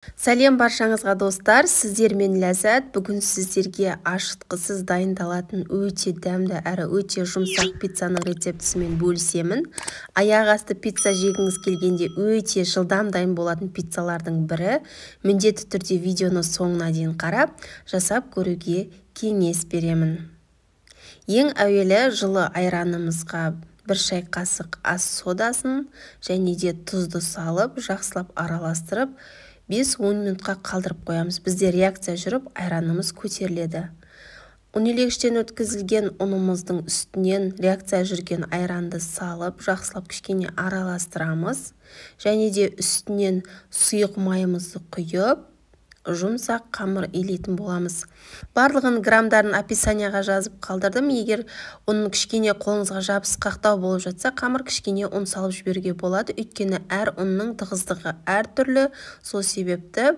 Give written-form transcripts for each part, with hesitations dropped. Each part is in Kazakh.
Сәлем баршаңызға достар, сіздермен Ләззат. Бүгін сіздерге ашытқысыз дайындалатын өте дәмді әрі өте жұмсақ пиццаның рецептісімен бөлісемін. Аяқ асты пицца жегіңіз келгенде өте жылдам дайын болатын пиццалардың бірі. Міндетті түрде видеоны соңына дейін қарап, жасап көруге кеңес беремін. Ең әуелі жылы айранымызға 1 шай қасық ас содасын және де тұзды салып, жақсылап араластырып, 5-10 минутқа қалдырып қоямыз. Бізде реакция жүріп, айранымыз көтеріледі. Унилегіштен өткізілген ұнымыздың үстінен реакция жүрген айранды салып, жақсылап кішкене араластырамыз. Және де үстінен сұйық майымызды құйып, жұмсақ қамыр илейтін боламыз. Барлығын грамдарын описанияға жазып қалдырдым. Егер оның кішкене қолыңызға жабысқақтау болып жатса, қамыр кішкене ұн салып жіберуге болады. Өйткені әр ұнның тығыздығы әртүрлі, сол себепті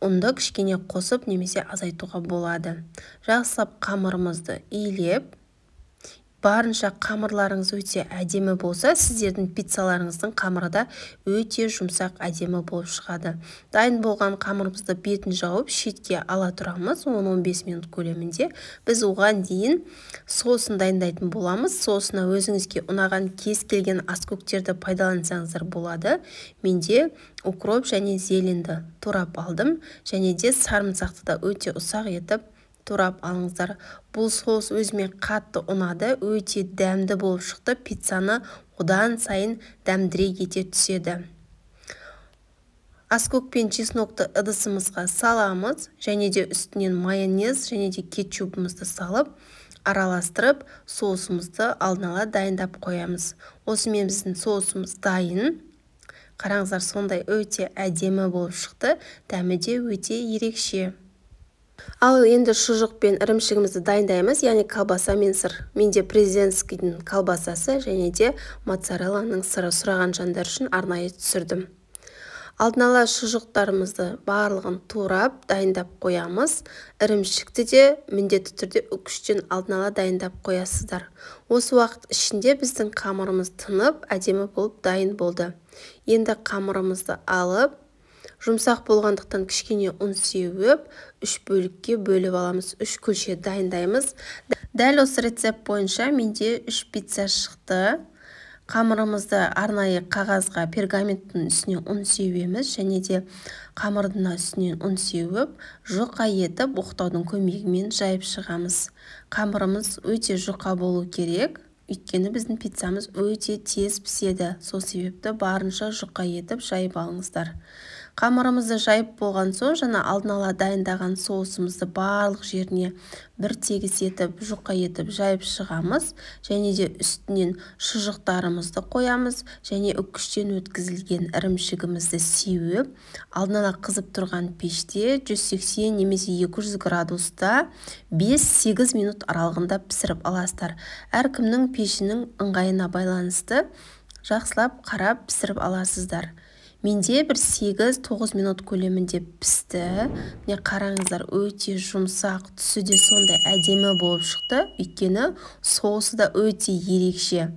ұнды кішкене қосып немесе азайтуға болады. Жақсылап қамырымызды илеп, барынша қамырларыңыз өте әдемі болса, сіздердің пиццаларыңыздың қамыры да өте жұмсақ әдемі болып шығады. Дайын болған қамырымызды бетін жауып, шетке ала тұрамыз. 10-15 минут көлемінде біз оған дейін соусын дайындайтын боламыз. Соусына өзіңізге ұнаған кез келген аскөктерді пайдалансаңыздар болады. Менде укроп және зеленді турап алдым, және де сарымсақты да өте ұсақ етіп турап алыңыздар. Бұл соус өзіме қатты ұнады, өте дәмді болып шықты. Пиццаны одан сайын дәмдірек ете түседі. Аскөк пен чеснокты ыдысымызға саламыз, және де үстінен майонез және де кетчупымызды салып, араластырып, соусымызды алдын ала дайындап қоямыз. Осымен біздің соусымыз дайын. Қараңыздар, сондай өте әдемі болып шықты, дәмі де өте ерекше. Ал енді шұжық пен ірімшігімізді дайындаймыз, яғни колбаса мен сыр. Менде президентскийдің колбасасы және де моцарелланың сыры сұраған жандар үшін арнайы түсірдім. Алдын ала шұжықтарымызды барлығын турап дайындап қоямыз. Ірімшікті де міндетті түрде үкіштен алдын ала дайындап қоясыздар. Осы уақыт ішінде біздің қамырымыз тынып, әдемі болып дайын болды. Енді қамырымызды алып, жұмсақ болғандықтан кішкене ұн сеуіп, 3 бөлікке бөліп аламыз. 3 күлше дайындаймыз. Дәл осы рецепт бойынша менде 3 пицца шықты. Қамырымызды арнайы қағазға пергаменттің үстіне ұн сеуеміз, және де қамырдың үстінен ұн сеуіп, жұқа етіп оқтаудың көмегімен жайып шығамыз. Қамырымыз өте жұқа болу керек, өйткені біздің пиццамыз өте тез піседі. Сол себепті барынша жұқа етіп жайып алыңыздар. Қамырымызды жайып болған соң, жаңа алдын ала дайындаған соусымызды барлық жеріне бір тегіс етіп, жұқа етіп жайып шығамыз, және де үстінен шұжықтарымызды қоямыз, және үкіштен өткізілген ірімшігімізді сеуіп, алдын ала қызып тұрған пеште 180 немесе 200 градуста 5-8 минут аралығында пісіріп аласыздар. Әркімнің пешінің ыңғайына байланысты жақсылап қарап пісіріп аласыздар. Менде бір 8-9 минут көлемінде пісті. Міне қараңыздар, өте жұмсақ, түсі де сондай әдемі болып шықты. Өйткені соусы да өте ерекше.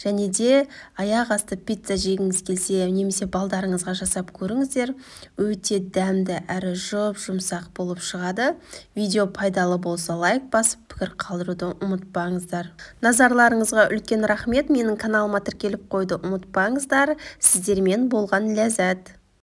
Және де аяқ асты пицца жегіңіз келсе, немесе балдарыңызға жасап көріңіздер. Өте дәмді әрі жұмсақ болып шығады. Видео пайдалы болса лайк басып, пікір қалдыруды ұмытпаңыздар. Назарларыңызға үлкен рахмет. Менің каналыма тіркеліп қойды ұмытпаңыздар. Сіздермен болған Ләззат.